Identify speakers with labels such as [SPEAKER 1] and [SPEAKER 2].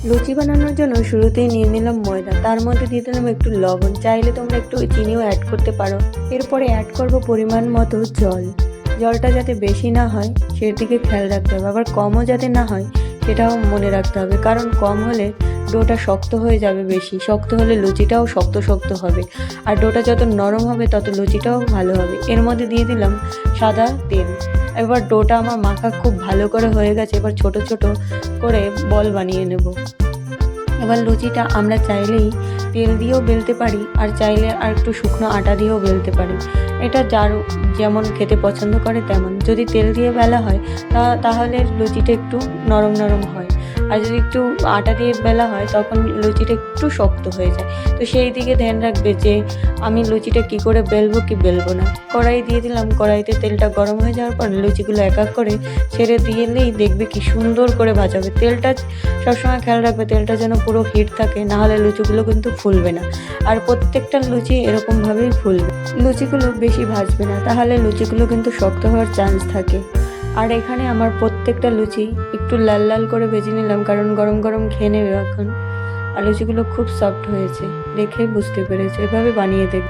[SPEAKER 1] লুচি বানানোর জন্য শুরুতেই নিয়ে নিলাম ময়দা, তার মধ্যে দিয়ে দিলাম একটু লবণ, চাইলে তোমরা একটু চিনিও অ্যাড করতে পারো। এরপরে অ্যাড করব পরিমাণ মতো জল। জলটা যাতে বেশি না হয় সেদিকে খেয়াল রাখতে হবে, আবার কমও যাতে না হয় সেটাও মনে রাখতে হবে, কারণ কম হলে ডোটা শক্ত হয়ে যাবে, বেশি শক্ত হলে লুচিটাও শক্ত শক্ত হবে, আর ডোটা যত নরম হবে তত লুচিটাও ভালো হবে। এর মধ্যে দিয়ে দিলাম সাদা তেল। এবার ডোটা আমার মাখা খুব ভালো করে হয়ে গেছে, এবার ছোট ছোট করে বল বানিয়ে নেব। এবার লুচিটা আমরা চাইলেই তেল দিয়েও বেলতে পারি, আর চাইলে আর একটু শুকনো আটা দিয়েও বেলতে পারি। এটা যার যেমন খেতে পছন্দ করে তেমন। যদি তেল দিয়ে বেলা হয় তাহলে লুচিটা একটু নরম নরম হয়, আর যদি একটু আটা দিয়ে বেলা হয় তখন লুচিটা একটু শক্ত হয়ে যায়। তো সেই দিকে ধ্যান রাখবে যে আমি লুচিটা কি করে বেলবো কি বেলবো না। কড়াই দিয়ে দিলাম, কড়াইতে তেলটা গরম হয়ে যাওয়ার পর লুচিগুলো এক এক করে ছেড়ে দিলেই দেখবে কি সুন্দর করে ভাজা হবে। তেলটা সবসময় খেয়াল রাখবে তেলটা যেন পুরো হিট থাকে, না হলে লুচিগুলো কিন্তু ফুলবে না। আর প্রত্যেকটা লুচি এরকমভাবেই ফুলবে, লুচিগুলো বেশি ভাজবে না, তাহলে লুচিগুলো কিন্তু শক্ত হওয়ার চান্স থাকে। আর এখানে আমার প্রত্যেকটা লুচি একটু লাল লাল করে ভেজে নিলাম, কারণ গরম গরম খেয়ে নেবে এখন। আর লুচিগুলো খুব সফট হয়েছে, দেখে বুঝতে পেরেছে, এভাবে বানিয়ে দেবে।